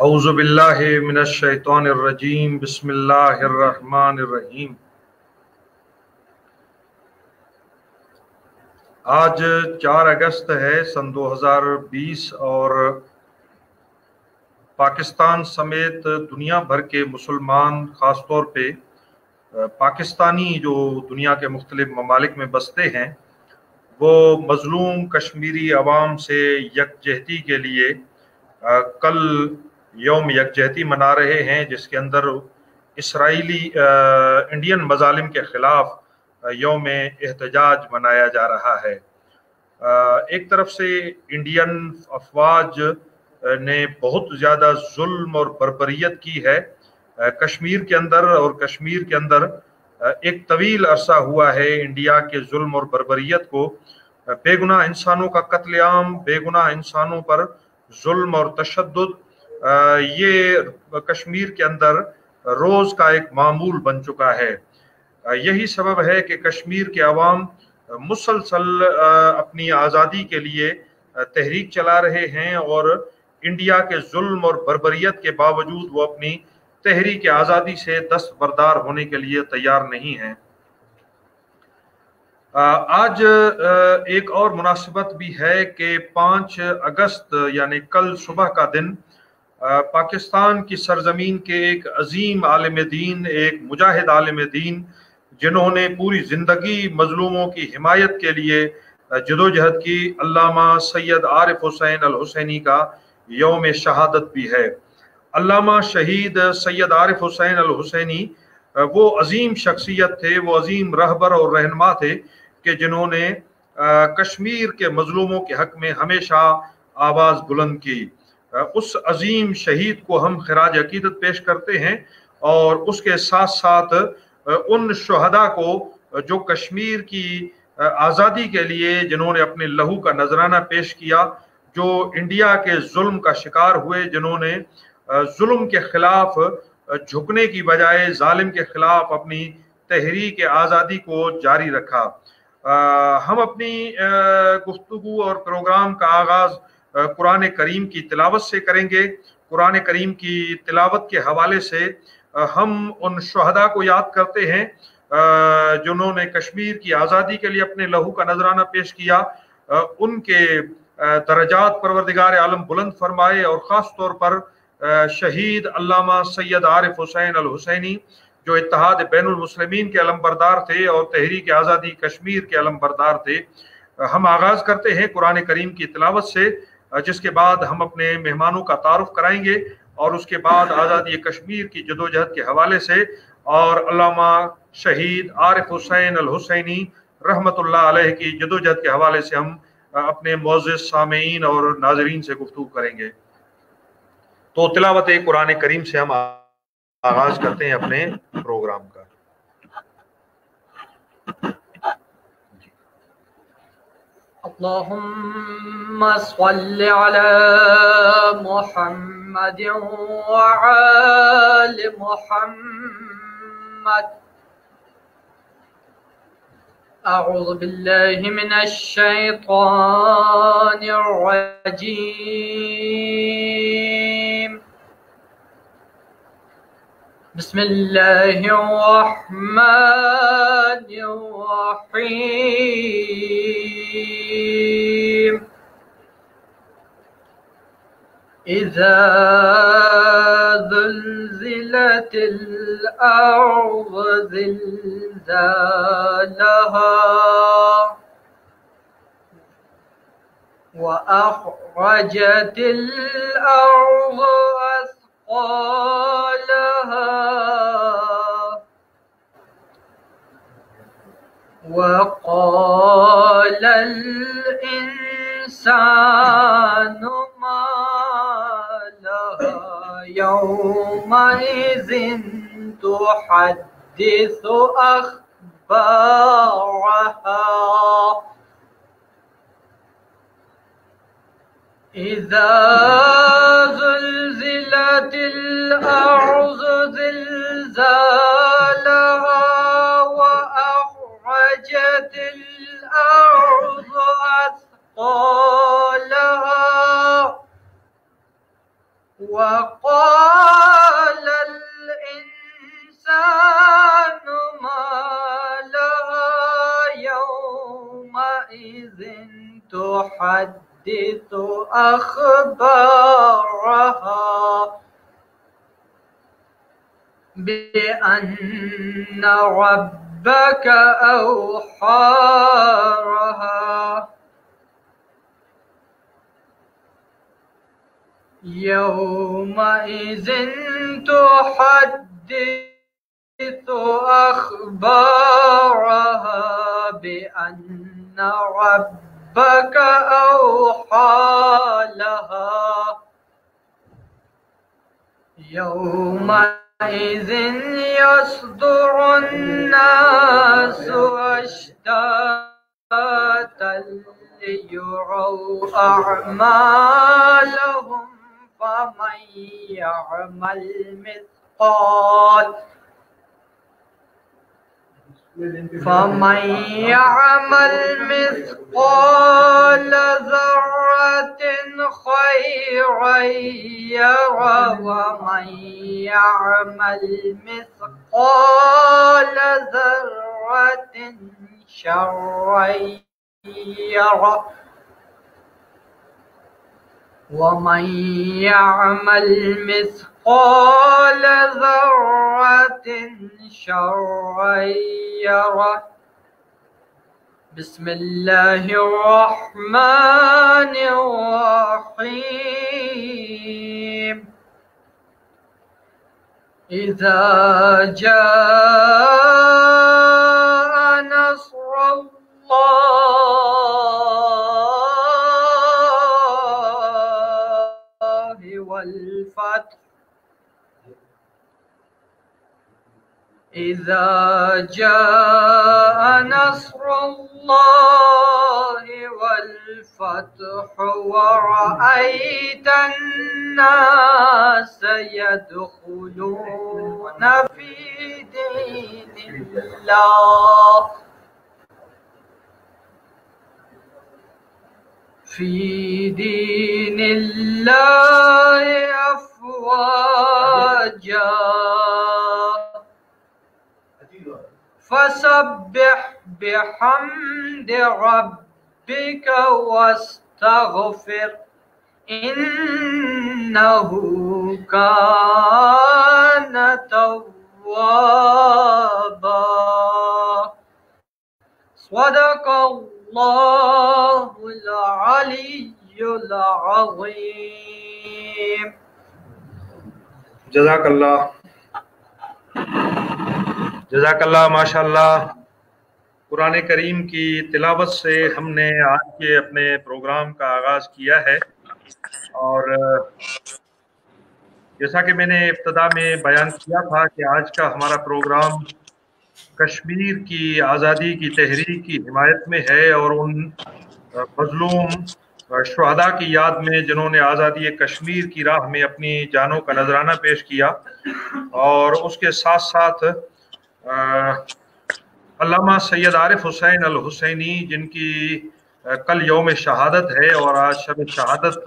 اعوذ باللہ من الشیطان الرجیم بسم اللہ الرحمن الرحیم۔ آج 4 اگست ہے سن 2020 اور پاکستان سمیت دنیا بھر کے مسلمان، خاص طور پہ پاکستانی جو دنیا کے مختلف ممالک میں بستے ہیں، وہ مظلوم کشمیری عوام سے یکجہتی کے لیے کل یوم یکجہتی منا رہے ہیں، جس کے اندر اسرائیلی انڈین مظالم کے خلاف یوم احتجاج منایا جا رہا ہے۔ ایک طرف سے انڈین افواج نے بہت زیادہ ظلم اور بربریت کی ہے کشمیر کے اندر، اور کشمیر کے اندر ایک طویل عرصہ ہوا ہے انڈیا کے ظلم اور بربریت کو، بے گناہ انسانوں کا قتل عام، بے گناہ انسانوں پر ظلم اور تشدد، یہ کشمیر کے اندر روز کا ایک معمول بن چکا ہے۔ یہی سبب ہے کہ کشمیر کے عوام مسلسل اپنی آزادی کے لیے تحریک چلا رہے ہیں، اور انڈیا کے ظلم اور بربریت کے باوجود وہ اپنی تحریک آزادی سے دستبردار ہونے کے لیے تیار نہیں ہیں۔ آج ایک اور مناسبت بھی ہے کہ 5 اگست یعنی کل صبح کا دن پاکستان کی سرزمین کے ایک عظیم عالم دین، ایک مجاہد عالم دین، جنہوں نے پوری زندگی مظلوموں کی حمایت کے لیے جدوجہد کی، علامہ سید عارف حسین الحسینی کا یوم شہادت بھی ہے۔ علامہ شہید سید عارف حسین الحسینی وہ عظیم شخصیت تھے، وہ عظیم رہبر اور رہنما تھے کہ جنہوں نے کشمیر کے مظلوموں کے حق میں ہمیشہ آواز بلند کی۔ اس عظیم شہید کو ہم خراج عقیدت پیش کرتے ہیں، اور اس کے ساتھ ساتھ ان شہداء کو جو کشمیر کی آزادی کے لیے جنہوں نے اپنے لہو کا نذرانہ پیش کیا، جو انڈیا کے ظلم کا شکار ہوئے، جنہوں نے ظلم کے خلاف جھکنے کی بجائے ظالم کے خلاف اپنی تحریک آزادی کو جاری رکھا۔ ہم اپنی گفتگو اور پروگرام کا آغاز قرآن کریم کی تلاوت سے کریں گے۔ قرآن کریم کی تلاوت کے حوالے سے ہم ان شہداء کو یاد کرتے ہیں جنہوں نے کشمیر کی آزادی کے لیے اپنے لہو کا نذرانہ پیش کیا۔ ان کے درجات پروردگار عالم بلند فرمائے، اور خاص طور پر شہید علامہ سید عارف حسین الحسینی جو اتحاد بین المسلمین کے علم بردار تھے اور تحریک آزادی کشمیر کے علم بردار تھے۔ ہم آغاز کرتے ہیں قرآن کریم کی تلاوت سے، جس کے بعد ہم اپنے مہمانوں کا تعارف کرائیں گے، اور اس کے بعد آزادی کشمیر کی جدوجہد کے حوالے سے اور علامہ شہید عارف حسین الحسینی رحمت اللہ علیہ کی جدوجہد کے حوالے سے ہم اپنے معزز سامعین اور ناظرین سے گفتگو کریں گے۔ تو تلاوت قرآن کریم سے ہم آغاز کرتے ہیں اپنے پروگرام کا۔ اللہم صل علی محمد وعال محمد۔ اعوذ باللہ من الشیطان الرجیم۔ بسم اللہ الرحمن الرحیم۔ اذا زلزلت الارض زلزالها واخرجت الارض اثقالها وقال الإنسان ما لها يومئذ تحدث أخبارها إذا زلزلت الأرض زلزالها وأخرجت الأرض أثقالها وقال الإنسان ما لها يومئذ تحدث أخبارها بأن ربك أوحى لها يومئذ تحدث أخبارها بأن ربك أوحى لها يومئذ يصدر الناس أشتاتا ليروا أعمالهم فمن يعمل مثقال ذرة خيرا يره ومن يعمل مثقال ذرة شرا يره ومن يعمل مثقال ذرة شرا يره. بسم الله الرحمن الرحيم. إذا جاء نصر الله والفتح إذا جاء نصر الله والفتح ورأيت الناس يدخلون في دين الله أفواجا فسبح بحمد ربك واستغفر إنه كان توابا. صدق الله العلي العظيم. جزاک اللہ ماشاء اللہ. قرآن کریم کی تلاوت سے ہم نے آج کے اپنے پروگرام کا آغاز کیا ہے، اور جیسا کہ میں نے ابتدا میں بیان کیا تھا کہ آج کا ہمارا پروگرام کشمیر کی آزادی کی تحریک کی حمایت میں ہے، اور ان مظلوم شہداء کی یاد میں جنہوں نے آزادی کشمیر کی راہ میں اپنی جانوں کا نذرانہ پیش کیا، اور اس کے ساتھ ساتھ علامہ سید عارف حسین الحسینی جن کی کل یوم شہادت ہے اور آج شب شہادت.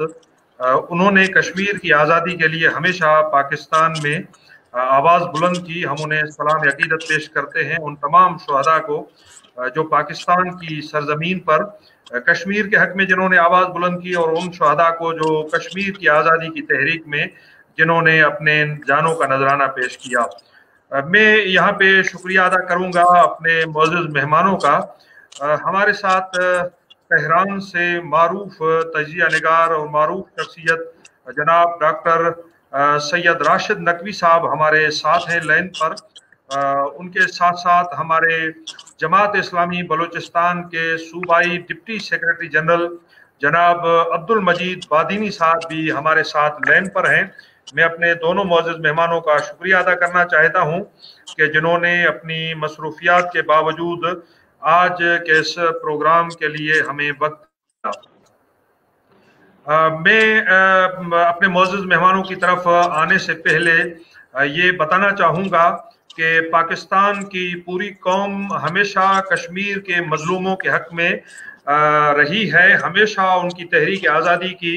انہوں نے کشمیر کی آزادی کے لیے ہمیشہ پاکستان میں آواز بلند کی. ہم انہیں سلام عقیدت پیش کرتے ہیں، ان تمام شہداء کو جو پاکستان کی سرزمین پر کشمیر کے حق میں جنہوں نے آواز بلند کی، اور ان شہداء کو جو کشمیر کی آزادی کی تحریک میں جنہوں نے اپنے جانوں کا نذرانہ پیش کیا. میں یہاں پہ شکریہ ادا کروں گا اپنے معزز مہمانوں کا. ہمارے ساتھ تہران سے معروف تجزیہ نگار اور معروف شخصیت جناب ڈاکٹر سید راشد نقوی صاحب ہمارے ساتھ ہیں لائن پر. ان کے ساتھ ساتھ ہمارے جماعت اسلامی بلوچستان کے صوبائی ڈپٹی سیکرٹری جنرل جناب عبد المجید بادینی صاحب بھی ہمارے ساتھ لائن پر ہیں. میں اپنے دونوں معزز مہمانوں کا شکریہ ادا کرنا چاہتا ہوں کہ جنہوں نے اپنی مصروفیات کے باوجود آج کے اس پروگرام کے لیے ہمیں وقت دیا. میں اپنے معزز مہمانوں کی طرف آنے سے پہلے یہ بتانا چاہوں گا کہ پاکستان کی پوری قوم ہمیشہ کشمیر کے مظلوموں کے حق میں رہی ہے، ہمیشہ ان کی تحریک آزادی کی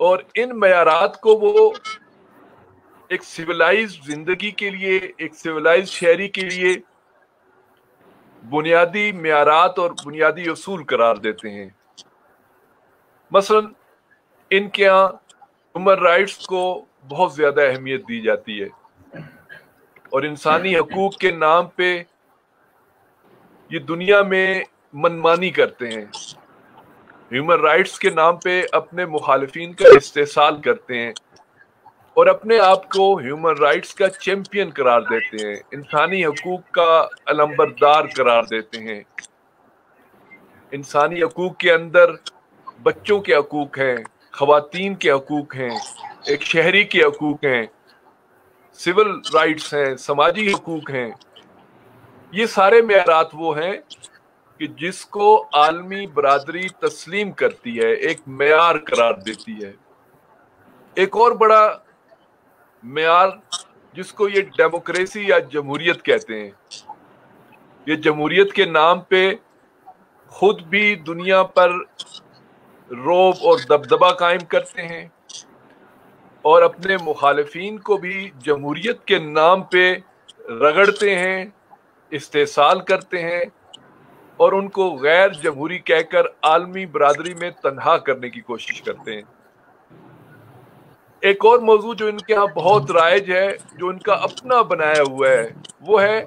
اور ان معیارات کو وہ ایک سویلائزڈ زندگی کے لیے، ایک سویلائزڈ شہری کے لیے بنیادی معیارات اور بنیادی اصول قرار دیتے ہیں۔ مثلا ان کے یہاں ہیومن رائٹس کو بہت زیادہ اہمیت دی جاتی ہے، اور انسانی حقوق کے نام پہ یہ دنیا میں منمانی کرتے ہیں، ہیومن رائٹس کے نام پہ اپنے مخالفین کا استحصال کرتے ہیں اور اپنے آپ کو ہیومن رائٹس کا چیمپئن قرار دیتے ہیں، انسانی حقوق کا علمبردار قرار دیتے ہیں۔ انسانی حقوق کے اندر بچوں کے حقوق ہیں، خواتین کے حقوق ہیں، ایک شہری کے حقوق ہیں، سول رائٹس ہیں، سماجی حقوق ہیں۔ یہ سارے معیارات وہ ہیں کہ جس کو عالمی برادری تسلیم کرتی ہے، ایک معیار قرار دیتی ہے۔ ایک اور بڑا معیار جس کو یہ ڈیموکریسی یا جمہوریت کہتے ہیں، یہ جمہوریت کے نام پہ خود بھی دنیا پر رعب اور دبدبہ قائم کرتے ہیں اور اپنے مخالفین کو بھی جمہوریت کے نام پہ رگڑتے ہیں، استحصال کرتے ہیں اور ان کو غیر جمہوری کہہ کر عالمی برادری میں تنہا کرنے کی کوشش کرتے ہیں۔ ایک اور موضوع جو ان کے ہاں بہت رائج ہے، جو ان کا اپنا بنایا ہوا ہے، وہ ہے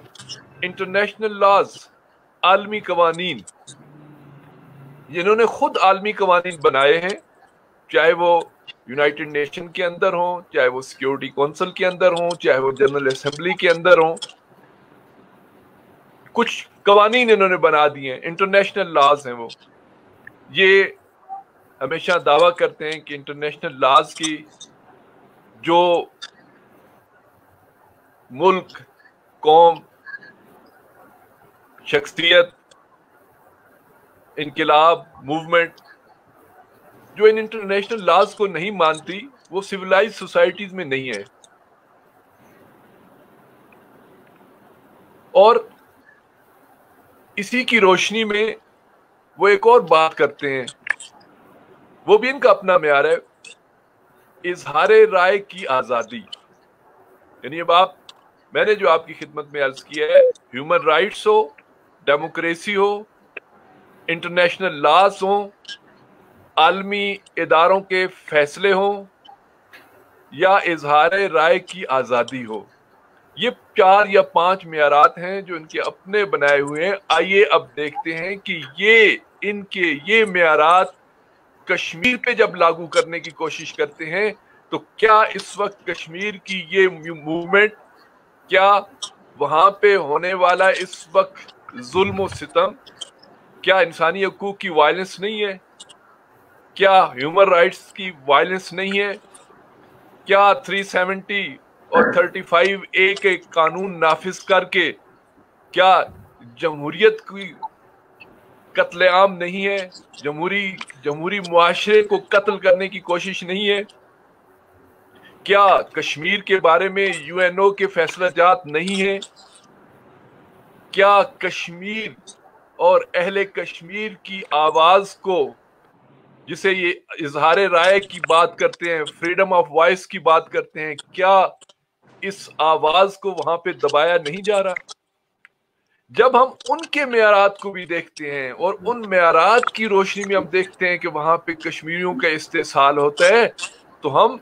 انٹرنیشنل لاز، عالمی قوانین۔ جنہوں نے خود عالمی قوانین بنائے ہیں، چاہے وہ یونائٹڈ نیشن کے اندر ہوں، چاہے وہ سیکیورٹی کونسل کے اندر ہوں، چاہے وہ جنرل اسمبلی کے اندر ہوں، کچھ قوانین انہوں نے بنا دیے ہیں، انٹرنیشنل لاز ہیں وہ۔ یہ ہمیشہ دعویٰ کرتے ہیں کہ انٹرنیشنل لاز کی جو ملک، قوم، شخصیت، انقلاب، موومنٹ جو ان انٹرنیشنل لاز کو نہیں مانتی، وہ سویلائز سوسائٹیز میں نہیں ہے۔ اور اسی کی روشنی میں وہ ایک اور بات کرتے ہیں، وہ بھی ان کا اپنا معیار ہے، اظہار رائے کی آزادی۔ یعنی اب میں نے جو آپ کی خدمت میں عرض کیا ہے، ہیومن رائٹس ہو، ڈیموکریسی ہو، انٹرنیشنل لاز ہوں، عالمی اداروں کے فیصلے ہوں، یا اظہار رائے کی آزادی ہو، یہ 4 یا 5 معیارات ہیں جو ان کے اپنے بنائے ہوئے ہیں۔ آئیے اب دیکھتے ہیں کہ یہ معیارات کشمیر پہ جب لاگو کرنے کی کوشش کرتے ہیں تو کیا اس وقت کشمیر کی یہ موومنٹ، کیا وہاں پہ ہونے والا اس وقت ظلم و ستم، کیا انسانی حقوق کی وائلنس نہیں ہے؟ کیا ہیومن رائٹس کی وائلنس نہیں ہے؟ کیا 370 اور 35A کے قانون نافذ کر کے کیا جمہوریت کی قتل عام نہیں ہے؟ جمہوری معاشرے کو قتل کرنے کی کوشش نہیں ہے؟ کیا کشمیر کے بارے میں UNO کے فیصلہ جات نہیں ہیں؟ کیا کشمیر اور اہل کشمیر کی آواز کو، جسے یہ اظہار رائے کی بات کرتے ہیں، فریڈم آف وائس کی بات کرتے ہیں، کیا اس آواز کو وہاں پہ دبایا نہیں جا رہا؟ جب ہم ان کے معیارات کو بھی دیکھتے ہیں اور ان معیارات کی روشنی میں ہم دیکھتے ہیں کہ وہاں پہ کشمیریوں کا استحصال ہوتا ہے، تو ہم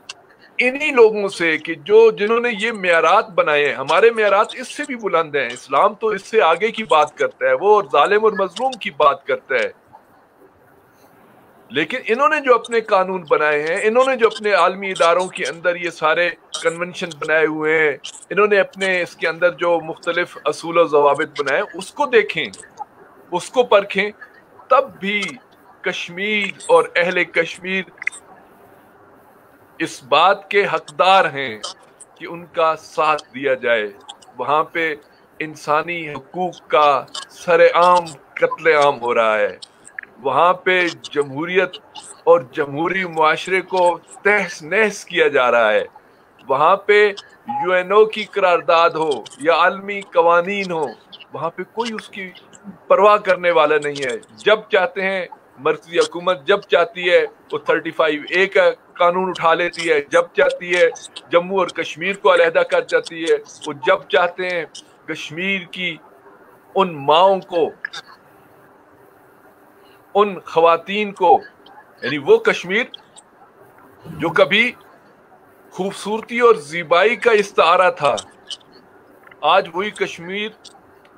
انہی لوگوں سے کہ جنہوں نے یہ معیارات بنائے ہیں، ہمارے معیارات اس سے بھی بلند ہیں، اسلام تو اس سے آگے کی بات کرتا ہے، وہ ظالم اور مظلوم کی بات کرتا ہے، لیکن انہوں نے جو اپنے قانون بنائے ہیں، انہوں نے جو اپنے عالمی اداروں کے اندر یہ سارے کنونشن بنائے ہوئے ہیں، انہوں نے اپنے اس کے اندر جو مختلف اصول و ضوابط بنائے، اس کو دیکھیں، اس کو پرکھیں، تب بھی کشمیر اور اہل کشمیر اس بات کے حقدار ہیں کہ ان کا ساتھ دیا جائے۔ وہاں پہ انسانی حقوق کا سر عام قتل عام ہو رہا ہے، وہاں پہ جمہوریت اور جمہوری معاشرے کو تہس نہس کیا جا رہا ہے، وہاں پہ UNO کی قرارداد ہو یا عالمی قوانین ہو، وہاں پہ کوئی اس کی پرواہ کرنے والا نہیں ہے۔ جب چاہتے ہیں مرکزی حکومت، جب چاہتی ہے وہ 35A کا قانون اٹھا لیتی ہے, جب چاہتی ہے جموں اور کشمیر کو علیحدہ کر جاتی ہے, وہ جب چاہتے ہیں کشمیر کی ان ماؤں کو, ان خواتین کو, یعنی وہ کشمیر جو کبھی خوبصورتی اور زیبائی کا استعارہ تھا, آج وہی کشمیر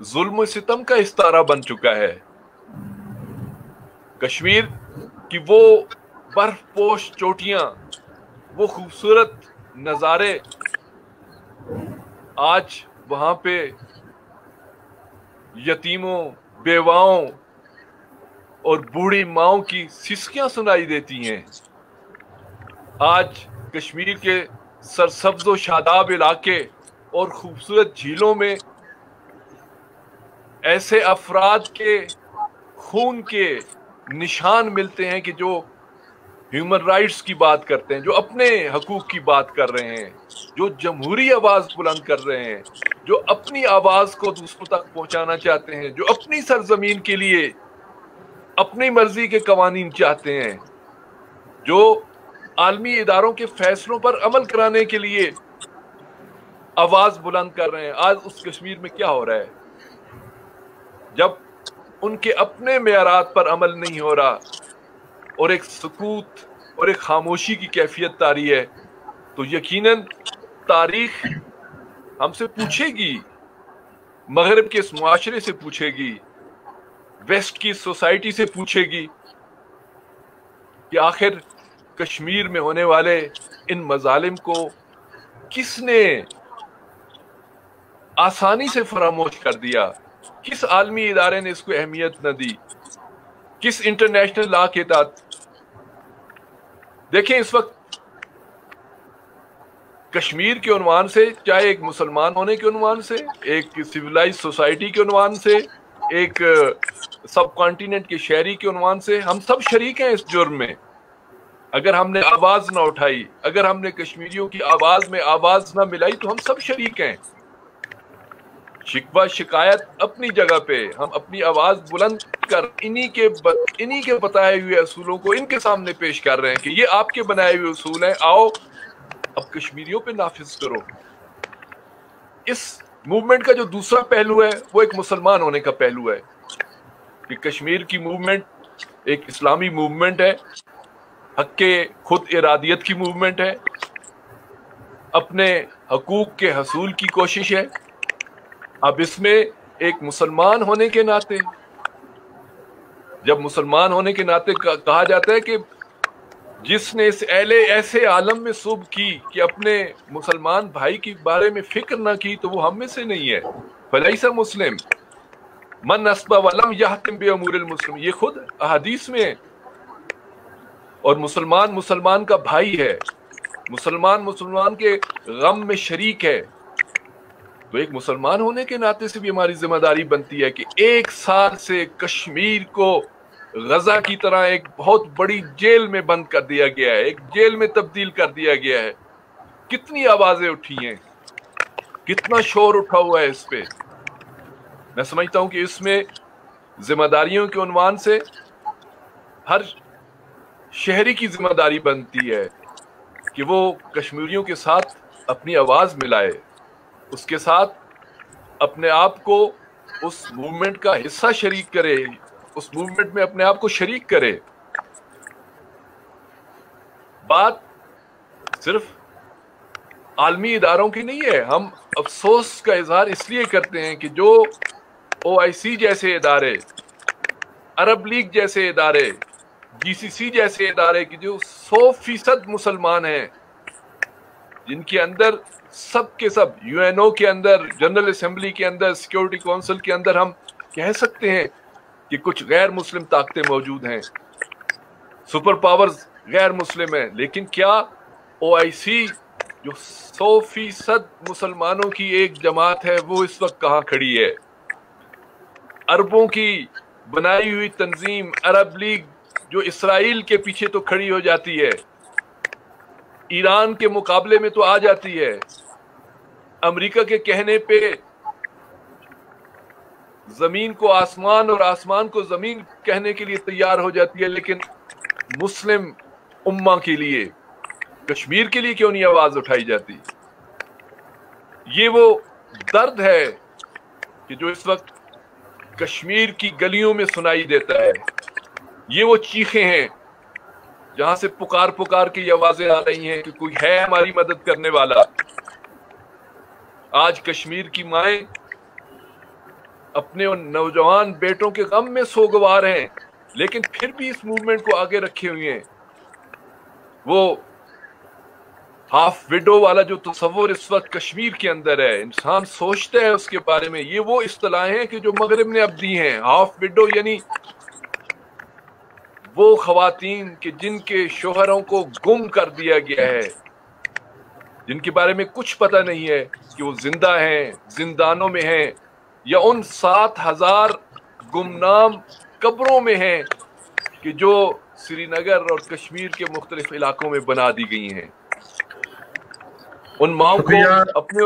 ظلم و ستم کا استعارہ بن چکا ہے. کشمیر کی وہ برف پوش چوٹیاں, وہ خوبصورت نظارے, آج وہاں پہ یتیموں, بیواؤں اور بوڑھی ماؤں کی سسکیاں سنائی دیتی ہیں. آج کشمیر کے سرسبز و شاداب علاقے اور خوبصورت جھیلوں میں ایسے افراد کے خون کے نشان ملتے ہیں کہ جو ہیومن رائٹس کی بات کرتے ہیں, جو اپنے حقوق کی بات کر رہے ہیں, جو جمہوری آواز بلند کر رہے ہیں, جو اپنی آواز کو دوسروں تک پہنچانا چاہتے ہیں, جو اپنی سرزمین کے لیے اپنی مرضی کے قوانین چاہتے ہیں, جو عالمی اداروں کے فیصلوں پر عمل کرانے کے لیے آواز بلند کر رہے ہیں. آج اس کشمیر میں کیا ہو رہا ہے؟ جب ان کے اپنے معیارات پر عمل نہیں ہو رہا اور ایک سکوت اور ایک خاموشی کی کیفیت طاری ہے, تو یقیناً تاریخ ہم سے پوچھے گی, مغرب کے اس معاشرے سے پوچھے گی, ویسٹ کی سوسائٹی سے پوچھے گی کہ آخر کشمیر میں ہونے والے ان مظالم کو کس نے آسانی سے فراموش کر دیا, کس عالمی ادارے نے اس کو اہمیت نہ دی, کس انٹرنیشنل لا کے تحت. دیکھیں اس وقت کشمیر کے عنوان سے, چاہے ایک مسلمان ہونے کے عنوان سے, ایک سویلائز سوسائٹی کے عنوان سے, ایک سب کانٹیننٹ کے شہری کے عنوان سے, ہم سب شریک ہیں اس جرم میں. اگر ہم نے آواز نہ اٹھائی, اگر ہم نے کشمیریوں کی آواز میں آواز نہ ملائی, تو ہم سب شریک ہیں. شکوہ شکایت اپنی جگہ پہ, ہم اپنی آواز بلند کر انہی کے بتائے ہوئے اصولوں کو ان کے سامنے پیش کر رہے ہیں کہ یہ آپ کے بنائے ہوئے اصول ہیں, آؤ اب کشمیریوں پہ نافذ کرو. اس موومنٹ کا جو دوسرا پہلو ہے وہ ایک مسلمان ہونے کا پہلو ہے کہ کشمیر کی موومنٹ ایک اسلامی موومنٹ ہے, حق کے خود ارادیت کی موومنٹ ہے, اپنے حقوق کے حصول کی کوشش ہے. اب اس میں ایک مسلمان ہونے کے ناطے, جب مسلمان ہونے کے ناطے کہا جاتا ہے کہ جس نے اس ایسے عالم میں صبح کی کہ اپنے مسلمان بھائی کے بارے میں فکر نہ کی, تو وہ ہم میں سے نہیں ہے. فلیس مسلم من نسبہ ولم یحتم بامور المسلم, یہ خود احادیث میں ہے. اور مسلمان کا بھائی ہے, مسلمان کے غم میں شریک ہے. تو ایک مسلمان ہونے کے ناطے سے بھی ہماری ذمہ داری بنتی ہے کہ 1 سال سے کشمیر کو غزہ کی طرح ایک بہت بڑی جیل میں بند کر دیا گیا ہے, ایک جیل میں تبدیل کر دیا گیا ہے. کتنی آوازیں اٹھی ہیں, کتنا شور اٹھا ہوا ہے اس پہ. میں سمجھتا ہوں کہ اس میں ذمہ داریوں کے عنوان سے ہر شہری کی ذمہ داری بنتی ہے کہ وہ کشمیریوں کے ساتھ اپنی آواز ملائے, اس کے ساتھ اپنے آپ کو اس موومنٹ کا حصہ شریک کرے, اس موومنٹ میں اپنے آپ کو شریک کرے. بات صرف عالمی اداروں کی نہیں ہے. ہم افسوس کا اظہار اس لیے کرتے ہیں کہ جو OIC جیسے ادارے, عرب لیگ جیسے ادارے, GCC جیسے ادارے کی جو 100% مسلمان ہیں, جن کے اندر سب کے سب UNO کے اندر, جنرل اسمبلی کے اندر, سیکورٹی کونسل کے اندر ہم کہہ سکتے ہیں کہ کچھ غیر مسلم طاقتیں موجود ہیں, سپر پاورز غیر مسلم ہیں, لیکن کیا OIC جو 100% مسلمانوں کی ایک جماعت ہے وہ اس وقت کہاں کھڑی ہے؟ عربوں کی بنائی ہوئی تنظیم عرب لیگ جو اسرائیل کے پیچھے تو کھڑی ہو جاتی ہے, ایران کے مقابلے میں تو آ جاتی ہے, امریکہ کے کہنے پہ زمین کو آسمان اور آسمان کو زمین کہنے کے لیے تیار ہو جاتی ہے, لیکن مسلم امہ کے لیے کشمیر کے لیے کیوں نہیں آواز اٹھائی جاتی؟ یہ وہ درد ہے کہ جو اس وقت کشمیر کی گلیوں میں سنائی دیتا ہے. یہ وہ چیخیں ہیں جہاں سے پکار پکار کے یہ آوازیں آ رہی ہیں کہ کوئی ہے ہماری مدد کرنے والا. آج کشمیر کی مائیں اپنے ان نوجوان بیٹوں کے غم میں سوگوار ہیں، لیکن پھر بھی اس موومنٹ کو آگے رکھے ہوئے ہیں. وہ ہاف وڈو والا جو تصور اس وقت کشمیر کے اندر ہے، انسان سوچتا ہے اس کے بارے میں. یہ وہ اصطلاحیں ہیں کہ جو مغرب نے اب دی ہیں. ہاف وڈو یعنی وہ خواتین کہ جن کے شوہروں کو گم کر دیا گیا ہے، جن کے بارے میں کچھ پتہ نہیں ہے کہ وہ زندہ ہیں، زندانوں میں ہیں، یا ان 7,000 گمنام قبروں میں ہیں کہ جو سری نگر اور کشمیر کے مختلف علاقوں میں بنا دی گئی ہیں. ان ماؤں کو اپنے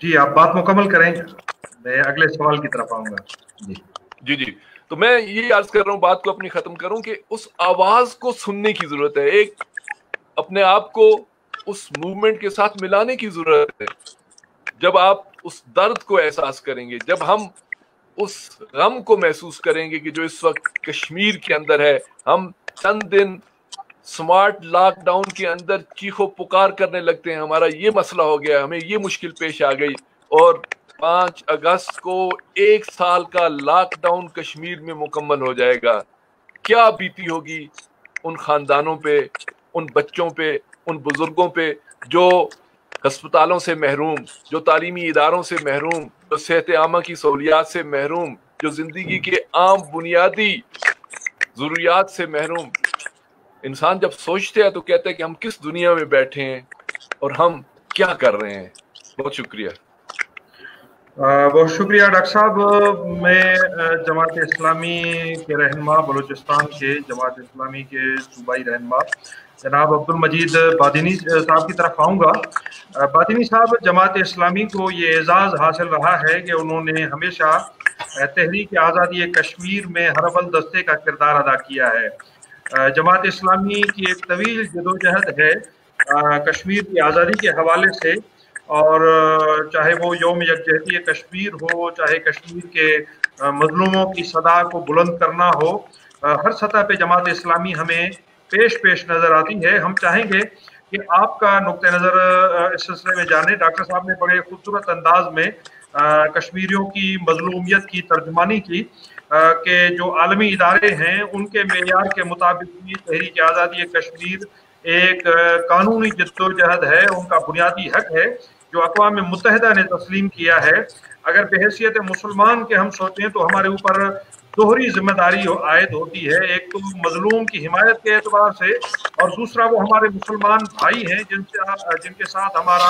جی آپ بات مکمل کریں، میں اگلے سوال کی طرف آؤں گا. جی تو میں یہ عرض کر رہا ہوں، بات کو اپنی ختم کروں کہ اس آواز کو سننے کی ضرورت ہے. ایک اپنے آپ کو اس موومنٹ کے ساتھ ملانے کی ضرورت ہے. جب آپ اس درد کو احساس کریں گے، جب ہم اس غم کو محسوس کریں گے کہ جو اس وقت کشمیر کے اندر ہے، ہم چند دن سمارٹ لاک ڈاؤن کے اندر چیخو پکار کرنے لگتے ہیں ہمارا یہ مسئلہ ہو گیا، ہمیں یہ مشکل پیش آ گئی، اور 5 اگست کو 1 سال کا لاک ڈاؤن کشمیر میں مکمل ہو جائے گا. کیا بیتی ہوگی ان خاندانوں پہ، ان بچوں پہ، ان بزرگوں پہ جو ہسپتالوں سے محروم، جو تعلیمی اداروں سے محروم، جو صحت عامہ کی سہولیات سے محروم، جو زندگی کے عام بنیادی ضروریات سے محروم. انسان جب سوچتے ہیں تو کہتا ہے کہ ہم کس دنیا میں بیٹھے ہیں اور ہم کیا کر رہے ہیں. بہت شکریہ. بہت شکریہ ڈاکٹر صاحب. میں جماعت اسلامی کے رہنما، بلوچستان کے جماعت اسلامی کے صوبائی رہنما جناب عبد المجید بادینی صاحب کی طرف آؤں گا. بادینی صاحب، جماعت اسلامی کو یہ اعزاز حاصل رہا ہے کہ انہوں نے ہمیشہ تحریک آزادی کشمیر میں ہر اول دستے کا کردار ادا کیا ہے. جماعت اسلامی کی ایک طویل جدوجہد ہے کشمیر کی آزادی کے حوالے سے، اور چاہے وہ یوم یکجہتی کشمیر ہو، چاہے کشمیر کے مظلوموں کی صدا کو بلند کرنا ہو، ہر سطح پہ جماعت اسلامی ہمیں پیش نظر آتی ہے. ہم چاہیں گے کہ آپ کا نقطہ نظر اس سلسلے میں جانیں. ڈاکٹر صاحب نے بڑے خوبصورت انداز میں کشمیریوں کی مظلومیت کی ترجمانی کی کہ جو عالمی ادارے ہیں ان کے معیار کے مطابق بھی تحریک آزادی کشمیر ایک قانونی جدوجہد ہے، ان کا بنیادی حق ہے جو اقوام متحدہ نے تسلیم کیا ہے. اگر بحیثیت مسلمان کے ہم سوچیں تو ہمارے اوپر دوہری ذمہ داری عائد ہوتی ہے، ایک تو مظلوم کی حمایت کے اعتبار سے، اور دوسرا وہ ہمارے مسلمان بھائی ہیں جن کے ساتھ ہمارا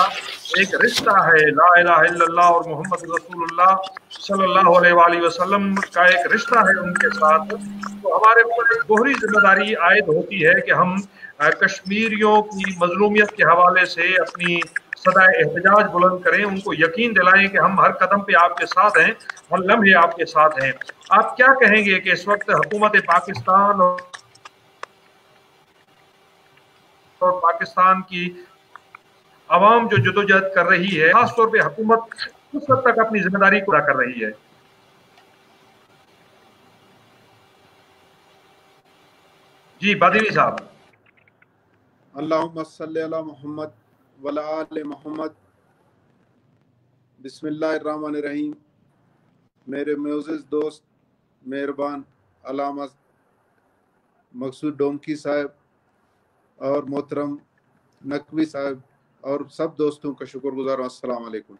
ایک رشتہ ہے، لا الہ الا اللہ اور محمد رسول اللہ صلی اللہ علیہ وآلہ وسلم کا ایک رشتہ ہے ان کے ساتھ. تو ہمارے اوپر ایک دوہری ذمہ داری عائد ہوتی ہے کہ ہم کشمیریوں کی مظلومیت کے حوالے سے اپنی صدا احتجاج بلند کریں، ان کو یقین دلائیں کہ ہم ہر قدم پہ آپ کے ساتھ ہیں، ہر لمحے آپ کے ساتھ ہیں. آپ کیا کہیں گے کہ اس وقت حکومت پاکستان اور پاکستان کی عوام جو جدوجہد کر رہی ہے، خاص طور پہ حکومت کس حد تک اپنی ذمہ داری پورا کر رہی ہے؟ جی بادینی صاحب. اللہم صلی علی محمد وعلی آل محمد. بسم اللہ الرحمن الرحیم. میرے معزز دوست مہربان علامہ مقصود ڈومکی صاحب اور محترم نقوی صاحب اور سب دوستوں کا شکر گزار ہوں. السلام علیکم.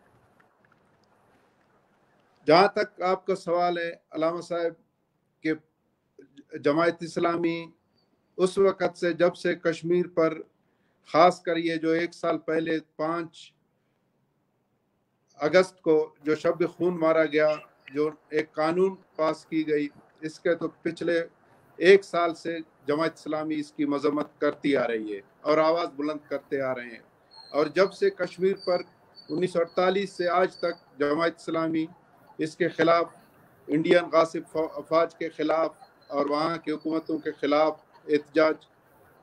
جہاں تک آپ کا سوال ہے علامہ صاحب کہ جماعت اسلامی اس وقت سے جب سے کشمیر پر خاص کر یہ جو 1 سال پہلے 5 اگست کو جو شب خون مارا گیا، جو ایک قانون پاس کی گئی، اس کے تو پچھلے 1 سال سے جماعت اسلامی اس کی مذمت کرتی آ رہی ہے اور آواز بلند کرتے آ رہے ہیں. اور جب سے کشمیر پر 1948 سے آج تک جماعت اسلامی اس کے خلاف، انڈین غاصب افواج کے خلاف اور وہاں کی حکومتوں کے خلاف احتجاج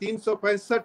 365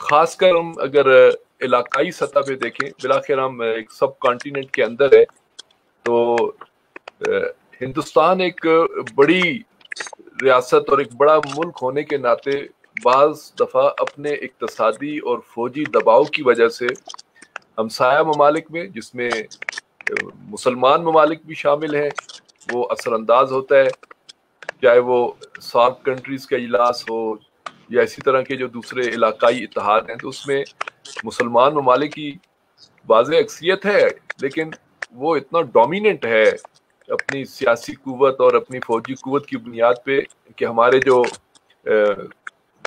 خاص کر ہم اگر علاقائی سطح پہ دیکھیں، بلاخر ہم ایک سب کانٹیننٹ کے اندر ہے، تو ہندوستان ایک بڑی ریاست اور ایک بڑا ملک ہونے کے ناطے بعض دفعہ اپنے اقتصادی اور فوجی دباؤ کی وجہ سے ہمسایہ ممالک میں، جس میں مسلمان ممالک بھی شامل ہیں، وہ اثر انداز ہوتا ہے، چاہے وہ سارک کنٹریز کا اجلاس ہو یا اسی طرح کے جو دوسرے علاقائی اتحاد ہیں، تو اس میں مسلمان ممالک کی واضح اکثریت ہے، لیکن وہ اتنا ڈومیننٹ ہے اپنی سیاسی قوت اور اپنی فوجی قوت کی بنیاد پہ کہ ہمارے جو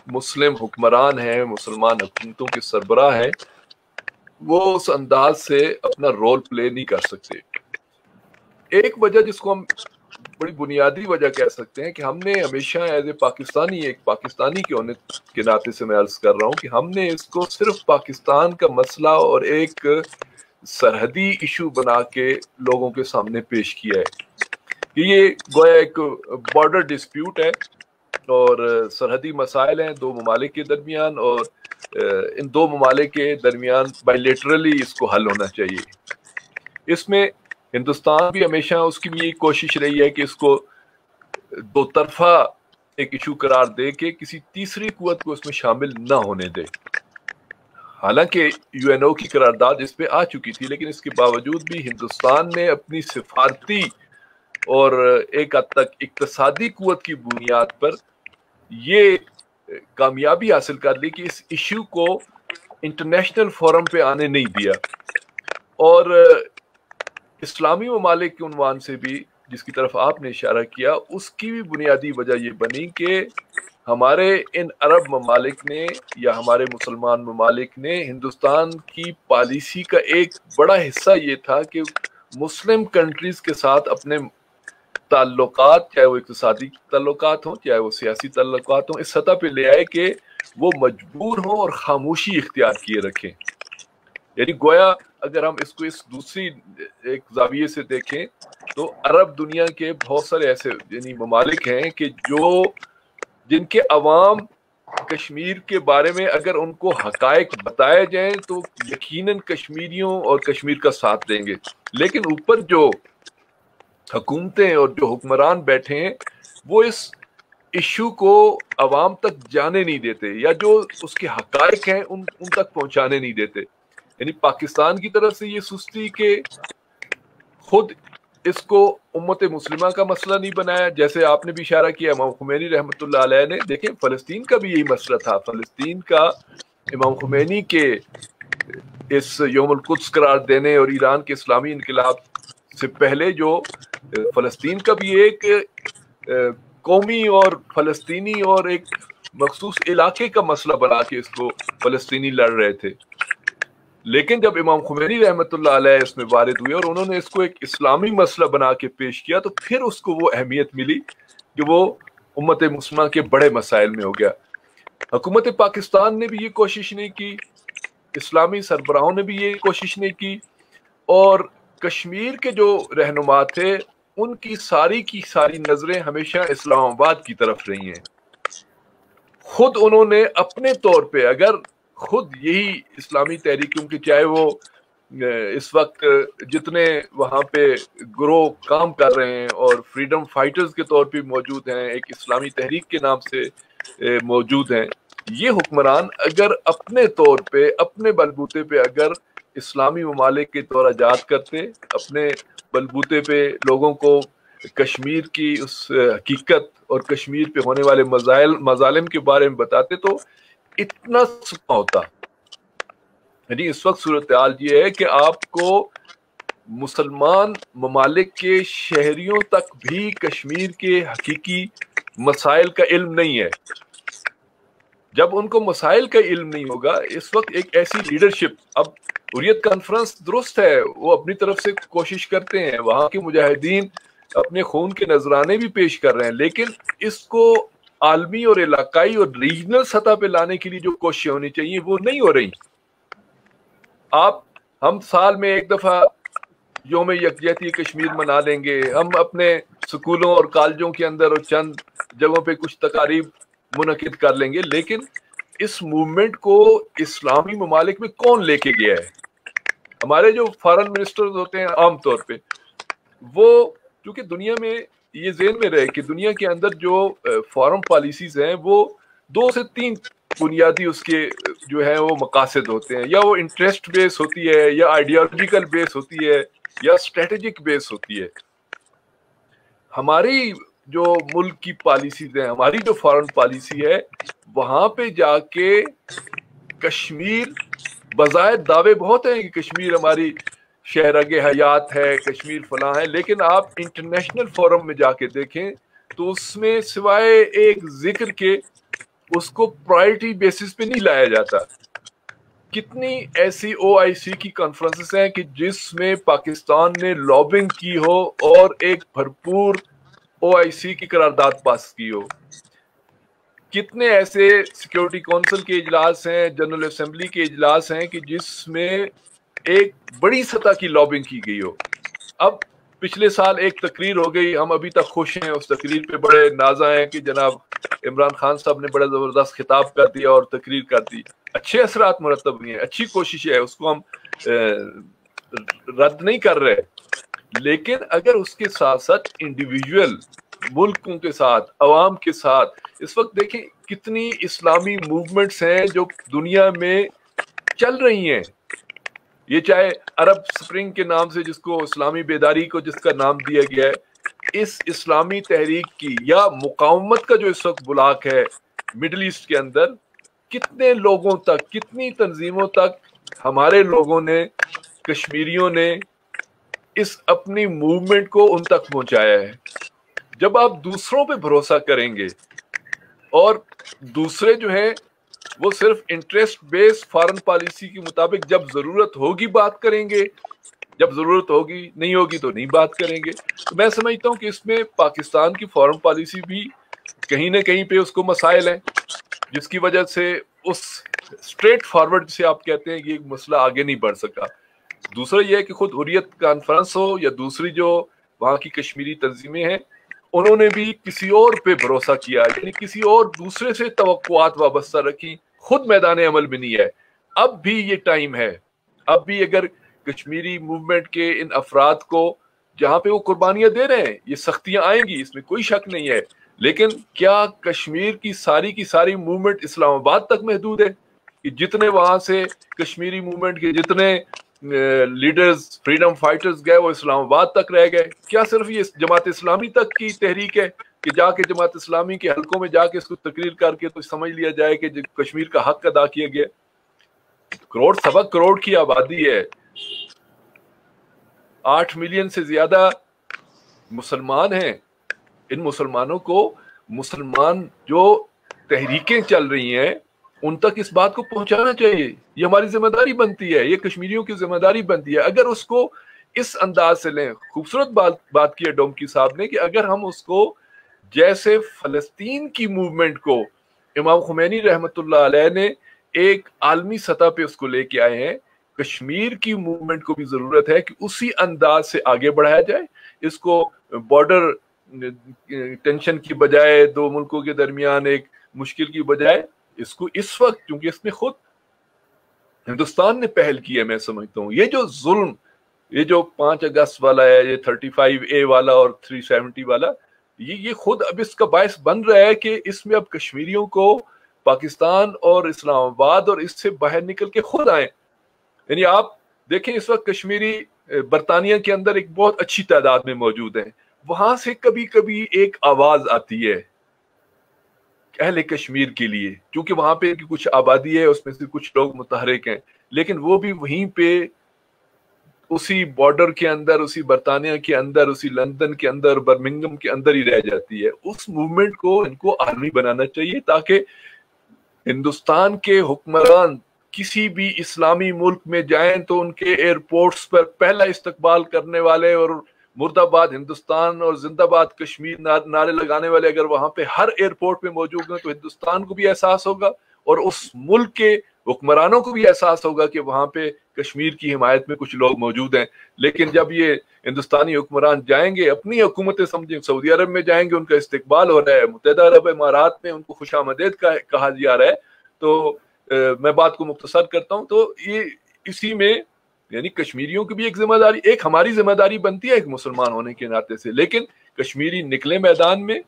مسلم حکمران ہیں، مسلمان حکومتوں کے سربراہ ہیں، وہ اس انداز سے اپنا رول پلے نہیں کر سکتے۔ ایک وجہ جس کو ہم بڑی بنیادی وجہ کہہ سکتے ہیں کہ ہم نے ہمیشہ ایز اے پاکستانی، ایک پاکستانی کے ہونے کے ناطے سے میں عرض کر رہا ہوں کہ ہم نے اس کو صرف پاکستان کا مسئلہ اور ایک سرحدی ایشو بنا کے لوگوں کے سامنے پیش کیا ہے کہ یہ گویا ایک بارڈر ڈسپیوٹ ہے اور سرحدی مسائل ہیں دو ممالک کے درمیان، اور ان دو ممالک کے درمیان بائیلیٹرلی اس کو حل ہونا چاہیے۔ اس میں ہندوستان بھی ہمیشہ اس کی بھی یہی کوشش رہی ہے کہ اس کو دو طرفہ ایک ایشو قرار دے کے کسی تیسری قوت کو اس میں شامل نہ ہونے دے۔ حالانکہ یو این او کی قرارداد اس پہ آ چکی تھی، لیکن اس کے باوجود بھی ہندوستان نے اپنی سفارتی اور ایک حد تک اقتصادی قوت کی بنیاد پر یہ کامیابی حاصل کر لی کہ اس ایشو کو انٹرنیشنل فورم پہ آنے نہیں دیا۔ اور اسلامی ممالک کے عنوان سے بھی، جس کی طرف آپ نے اشارہ کیا، اس کی بھی بنیادی وجہ یہ بنی کہ ہمارے ان عرب ممالک نے یا ہمارے مسلمان ممالک نے ہندوستان کی پالیسی کا ایک بڑا حصہ یہ تھا کہ مسلم کنٹریز کے ساتھ اپنے تعلقات، چاہے وہ اقتصادی تعلقات ہوں چاہے وہ سیاسی تعلقات ہوں، اس سطح پہ لے آئے کہ وہ مجبور ہوں اور خاموشی اختیار کیے رکھیں۔ یعنی گویا اگر ہم اس کو اس دوسری ایک زاویے سے دیکھیں تو عرب دنیا کے بہت سارے ایسے یعنی ممالک ہیں کہ جن کے عوام کشمیر کے بارے میں اگر ان کو حقائق بتائے جائیں تو یقیناً کشمیریوں اور کشمیر کا ساتھ دیں گے، لیکن اوپر جو حکومتیں اور جو حکمران بیٹھے ہیں وہ اس ایشو کو عوام تک جانے نہیں دیتے، یا جو اس کے حقائق ہیں ان تک پہنچانے نہیں دیتے۔ یعنی پاکستان کی طرف سے یہ سستی کہ خود اس کو امت مسلمہ کا مسئلہ نہیں بنایا، جیسے آپ نے بھی اشارہ کیا امام خمینی رحمۃ اللہ علیہ نے، دیکھیں فلسطین کا بھی یہی مسئلہ تھا۔ فلسطین کا امام خمینی کے اس یوم القدس قرار دینے اور ایران کے اسلامی انقلاب سے پہلے جو فلسطین کا بھی ایک قومی اور فلسطینی اور ایک مخصوص علاقے کا مسئلہ بنا کے اس کو فلسطینی لڑ رہے تھے، لیکن جب امام خمینی رحمۃ اللہ علیہ اس میں وارد ہوئے اور انہوں نے اس کو ایک اسلامی مسئلہ بنا کے پیش کیا تو پھر اس کو وہ اہمیت ملی کہ وہ امت مسلمہ کے بڑے مسائل میں ہو گیا۔ حکومت پاکستان نے بھی یہ کوشش نہیں کی، اسلامی سربراہوں نے بھی یہ کوشش نہیں کی، اور کشمیر کے جو رہنما تھے ان کی ساری نظریں ہمیشہ اسلام آباد کی طرف رہی ہیں۔ خود انہوں نے اپنے طور پہ اگر خود یہی اسلامی تحریکوں کے چاہے وہ اس وقت جتنے وہاں پہ گروہ کام کر رہے ہیں اور فریڈم فائٹرز کے طور پہ موجود ہیں، ایک اسلامی تحریک کے نام سے موجود ہیں، یہ حکمران اگر اپنے طور پہ اپنے بلبوتے پہ اگر اسلامی ممالک کے دورجات کرتے، اپنے بلبوتے پہ لوگوں کو کشمیر کی اس حقیقت اور کشمیر پہ ہونے والے مظالم کے بارے میں بتاتے تو اتنا سکون ہوتا۔ یعنی اس وقت صورتحال یہ ہے کہ آپ کو مسلمان ممالک کے شہریوں تک بھی کشمیر کے حقیقی مسائل کا علم نہیں ہے۔ جب ان کو مسائل کا علم نہیں ہوگا، اس وقت ایک ایسی لیڈرشپ، اب حریت کانفرنس درست ہے، وہ اپنی طرف سے کوشش کرتے ہیں، وہاں کے مجاہدین اپنے خون کے نذرانے بھی پیش کر رہے ہیں، لیکن اس کو عالمی اور علاقائی اور ریجنل سطح پہ لانے کے لیے جو کوششیں ہونی چاہیے وہ نہیں ہو رہی۔ ہم سال میں ایک دفعہ یوم یکجہتی کشمیر منا لیں گے، ہم اپنے سکولوں اور کالجوں کے اندر اور چند جگہوں پہ کچھ تقاریب منعقد کر لیں گے، لیکن اس موومنٹ کو اسلامی ممالک میں کون لے کے گیا ہے؟ ہمارے جو فارن منسٹرز ہوتے ہیں عام طور پہ وہ کیونکہ دنیا میں یہ ذہن میں رہے کہ دنیا کے اندر جو فارن پالیسیز ہیں وہ 2 سے 3 بنیادی اس کے جو ہے وہ مقاصد ہوتے ہیں، یا وہ انٹرسٹ بیس ہوتی ہے، یا آئیڈیالوجیکل بیس ہوتی ہے، یا اسٹریٹجک بیس ہوتی ہے۔ ہماری جو ملک کی پالیسیز ہیں، ہماری جو فارن پالیسی ہے، وہاں پہ جا کے کشمیر بظاہر دعوے بہت ہیں کہ کشمیر ہماری شہرگ حیات ہے، کشمیر فلاں ہے، لیکن آپ انٹرنیشنل فورم میں جا کے دیکھیں تو اس میں سوائے ایک ذکر کے اس کو پرائرٹی بیسس پہ نہیں لایا جاتا۔ کتنی ایسی او آئی سی کی کانفرنسز ہیں کہ جس میں پاکستان نے لابنگ کی ہو اور ایک بھرپور او آئی سی کی قرارداد پاس کی ہو۔ کتنے ایسے سیکیورٹی کونسل کے اجلاس ہیں، جنرل اسمبلی کے اجلاس ہیں کہ جس میں ایک بڑی سطح کی لابنگ کی گئی ہو۔ اب پچھلے سال ایک تقریر ہو گئی، ہم ابھی تک خوش ہیں، اس تقریر پہ بڑے نازا ہیں کہ جناب عمران خان صاحب نے بڑا زبردست خطاب کر دیا اور تقریر کر دی، اچھے اثرات مرتب ہوئے ہیں، اچھی کوشش ہے، اس کو ہم رد نہیں کر رہے، لیکن اگر اس کے ساتھ ساتھ انڈیویجول ملکوں کے ساتھ، عوام کے ساتھ، اس وقت دیکھیں کتنی اسلامی موومنٹس ہیں جو دنیا میں چل رہی ہیں، یہ چاہے عرب سپرنگ کے نام سے جس کو اسلامی بیداری کو جس کا نام دیا گیا ہے، اس اسلامی تحریک کی یا مقاومت کا جو اس وقت بلاک ہے مڈل ایسٹ کے اندر، کتنے لوگوں تک، کتنی تنظیموں تک ہمارے لوگوں نے، کشمیریوں نے اس اپنی موومنٹ کو ان تک پہنچایا ہے۔ جب آپ دوسروں پہ بھروسہ کریں گے اور دوسرے جو ہیں وہ صرف انٹرسٹ بیس فارن پالیسی کے مطابق جب ضرورت ہوگی بات کریں گے، جب ضرورت ہوگی نہیں ہوگی تو نہیں بات کریں گے، تو میں سمجھتا ہوں کہ اس میں پاکستان کی فارن پالیسی بھی کہیں نہ کہیں پہ اس کو مسائل ہیں، جس کی وجہ سے اس اسٹریٹ فارورڈ سے آپ کہتے ہیں کہ یہ مسئلہ آگے نہیں بڑھ سکا۔ دوسرا یہ ہے کہ خود حریت کانفرنس ہو یا دوسری جو وہاں کی کشمیری تنظیمیں ہیں، انہوں نے بھی کسی اور پہ بھروسہ کیا، یعنی کسی اور دوسرے سے توقعات وابستہ رکھی، خود میدان عمل بھی نہیں ہے۔ اب بھی یہ ٹائم ہے، اب بھی اگر کشمیری موومنٹ کے ان افراد کو جہاں پہ وہ قربانیاں دے رہے ہیں، یہ سختیاں آئیں گی، اس میں کوئی شک نہیں ہے، لیکن کیا کشمیر کی ساری موومنٹ اسلام آباد تک محدود ہے کہ جتنے وہاں سے کشمیری موومنٹ کے جتنے لیڈرز، فریڈم فائٹرز گئے وہ اسلام آباد تک رہ گئے؟ کیا صرف یہ جماعت اسلامی تک کی تحریک ہے کہ جا کے جماعت اسلامی کے حلقوں میں جا کے اس کو تقریر کر کے تو سمجھ لیا جائے کہ کشمیر کا حق ادا کیا گیا؟ سوا کروڑ کی آبادی ہے، 8 ملین سے زیادہ مسلمان ہیں، ان مسلمانوں کو مسلمان جو تحریکیں چل رہی ہیں ان تک اس بات کو پہنچانا چاہیے، یہ ہماری ذمہ داری بنتی ہے، یہ کشمیریوں کی ذمہ داری بنتی ہے۔ اگر اس کو اس انداز سے لیں، خوبصورت بات کی ہے ڈومکی صاحب نے کہ اگر ہم اس کو جیسے فلسطین کی موومنٹ کو امام خمینی رحمت اللہ علیہ نے ایک عالمی سطح پہ اس کو لے کے آئے ہیں، کشمیر کی موومنٹ کو بھی ضرورت ہے کہ اسی انداز سے آگے بڑھایا جائے، اس کو بارڈر ٹینشن کی بجائے، 2 ملکوں کے درمیان ایک مشکل کی بجائے اس کو اس وقت، کیونکہ اس میں خود ہندوستان نے پہل کی ہے، میں سمجھتا ہوں یہ جو ظلم، یہ جو 5 اگست والا ہے، یہ 35A والا اور 370 والا، یہ خود اب اس کا باعث بن رہا ہے کہ اس میں اب کشمیریوں کو پاکستان اور اسلام آباد اور اس سے باہر نکل کے خود آئیں۔ یعنی آپ دیکھیں اس وقت کشمیری برطانیہ کے اندر ایک بہت اچھی تعداد میں موجود ہیں، وہاں سے کبھی کبھی ایک آواز آتی ہے اہل کشمیر کے لیے، کیونکہ وہاں پہ کچھ آبادی ہے، اس میں سے کچھ لوگ متحرک ہیں، لیکن وہ بھی وہیں پہ اسی بارڈر کے اندر، اسی برطانیہ کے اندر، اسی لندن کے اندر، برمنگم کے اندر ہی رہ جاتی ہے۔ اس موومنٹ کو ان کو عالمی بنانا چاہیے تاکہ ہندوستان کے حکمران کسی بھی اسلامی ملک میں جائیں تو ان کے ایئرپورٹس پر پہلا استقبال کرنے والے اور مرد آباد ہندوستان اور زندہ باد کشمیر نعرے لگانے والے اگر وہاں پہ ہر ایئرپورٹ پہ موجود ہیں تو ہندوستان کو بھی احساس ہوگا اور اس ملک کے حکمرانوں کو بھی احساس ہوگا کہ وہاں پہ کشمیر کی حمایت میں کچھ لوگ موجود ہیں۔ لیکن جب یہ ہندوستانی حکمران جائیں گے، اپنی حکومتیں سمجھیں، سعودی عرب میں جائیں گے، ان کا استقبال ہو رہا ہے، متحدہ عرب امارات میں ان کو خوش آمدید کہا جا رہا ہے، تو میں بات کو مختصر کرتا ہوں. تو یہ اسی میں یعنی کشمیریوں کی بھی ایک ذمہ داری، ایک ہماری ذمہ داری بنتی ہے ایک مسلمان ہونے کے ناطے سے، لیکن کشمیری نکلے میدان میں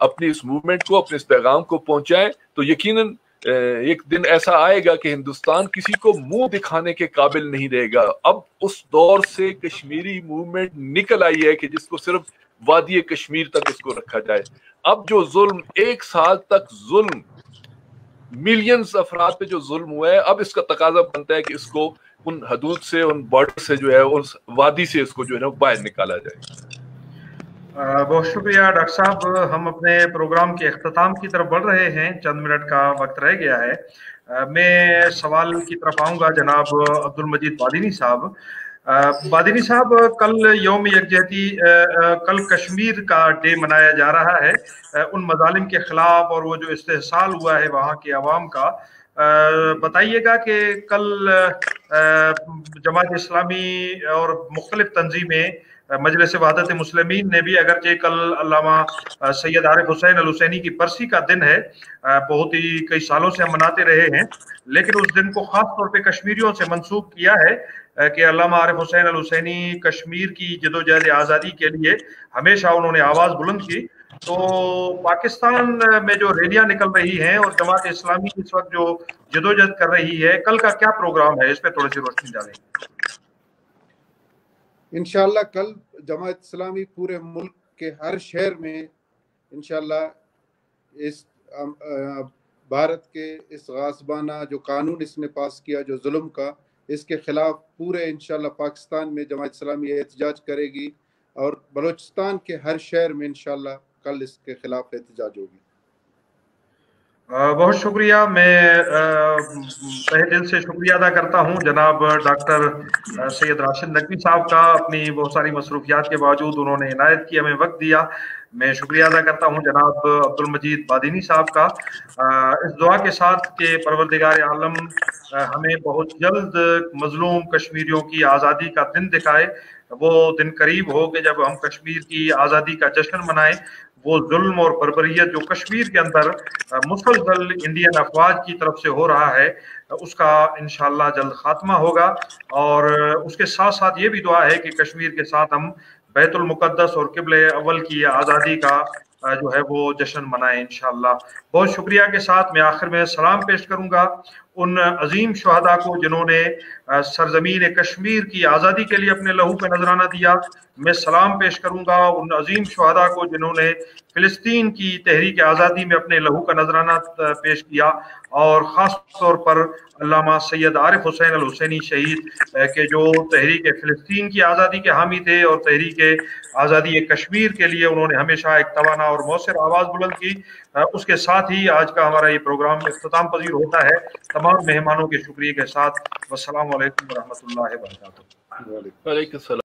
اپنی اس موومنٹ کو، اپنے اس پیغام کو پہنچائیں تو یقیناً ایک دن ایسا آئے گا کہ ہندوستان کسی کو منہ دکھانے کے قابل نہیں رہے گا. اب اس دور سے کشمیری موومنٹ نکل آئی ہے کہ جس کو صرف وادی کشمیر تک اس کو رکھا جائے. اب جو ظلم 1 سال تک ظلم ملینز افراد پہ جو ظلم ہوا ہے، اب اس کا تقاضا بنتا ہے کہ اس کو ان حدود سے، ان بارڈر سے جو ہے، اس وادی سے اس کو جو ہے نا باہر نکالا جائے. بہت شکریہ ڈاکٹر صاحب. ہم اپنے پروگرام کے اختتام کی طرف بڑھ رہے ہیں، چند منٹ کا وقت رہ گیا ہے. میں سوال کی طرف آؤں گا جناب عبد المجید بادینی صاحب. بادینی صاحب، کل یوم یکجہتی، کل کشمیر کا ڈے منایا جا رہا ہے ان مظالم کے خلاف اور وہ جو استحصال ہوا ہے وہاں کے عوام کا. بتائیے گا کہ کل جماعت اسلامی اور مختلف تنظیمیں، مجلس وحدت مسلمین نے بھی، اگرچہ کل علامہ سید عارف حسین الحسینی کی برسی کا دن ہے، بہت ہی کئی سالوں سے ہم مناتے رہے ہیں، لیکن اس دن کو خاص طور پہ کشمیریوں سے منسوب کیا ہے کہ علامہ عارف حسین الحسینی کشمیر کی جدوجہد آزادی کے لیے ہمیشہ انہوں نے آواز بلند کی. تو پاکستان میں جو ریلیاں نکل رہی ہیں اور جماعت اسلامی اس وقت جو جدوجہد کر رہی ہے، کل کا کیا پروگرام ہے؟ اس پہ تھوڑی سی روشنی ڈالیں. انشاءاللہ کل جماعت اسلامی پورے ملک کے ہر شہر میں انشاءاللہ اس بھارت کے اس غاصبانہ جو قانون اس نے پاس کیا جو ظلم کا، اس کے خلاف پورے انشاءاللہ پاکستان میں جماعت اسلامی احتجاج کرے گی، اور بلوچستان کے ہر شہر میں انشاءاللہ کل اس کے خلاف احتجاج ہوگی. بہت شکریہ. میں تہہ دل سے شکریہ ادا کرتا ہوں جناب ڈاکٹر سید راشد نقوی صاحب کا. اپنی بہت ساری مصروفیات کے باوجود انہوں نے عنایت کی، ہمیں وقت دیا. میں شکریہ ادا کرتا ہوں جناب عبد المجید بادینی صاحب کا، اس دعا کے ساتھ کہ پروردگار عالم ہمیں بہت جلد مظلوم کشمیریوں کی آزادی کا دن دکھائے. وہ دن قریب ہو کہ جب ہم کشمیر کی آزادی کا جشن منائیں. وہ ظلم اور بربریت جو کشمیر کے اندر مسلسل انڈین افواج کی طرف سے ہو رہا ہے، اس کا انشاءاللہ جلد خاتمہ ہوگا. اور اس کے ساتھ ساتھ یہ بھی دعا ہے کہ کشمیر کے ساتھ ہم بیت المقدس اور قبلہ اول کی آزادی کا جو ہے وہ جشن منائیں انشاءاللہ. بہت شکریہ کے ساتھ میں آخر میں سلام پیش کروں گا ان عظیم شہداء کو جنہوں نے سرزمین کشمیر کی آزادی کے لیے اپنے لہو پہ نذرانہ دیا. میں سلام پیش کروں گا ان عظیم شہداء کو جنہوں نے فلسطین کی تحریک آزادی میں اپنے لہو کا نذرانہ پیش کیا، اور خاص طور پر علامہ سید عارف حسین الحسینی شہید کے جو تحریک فلسطین کی آزادی کے حامی تھے اور تحریک آزادی کشمیر کے لیے انہوں نے ہمیشہ ایک توانا اور مؤثر آواز بلند کی. اس کے ساتھ ہی آج کا ہمارا یہ پروگرام اختتام پذیر ہوتا ہے. تمام مہمانوں کے شکریہ کے ساتھ والسلام علیکم ورحمۃ اللہ وبرکاتہ. وعلیکم السلام.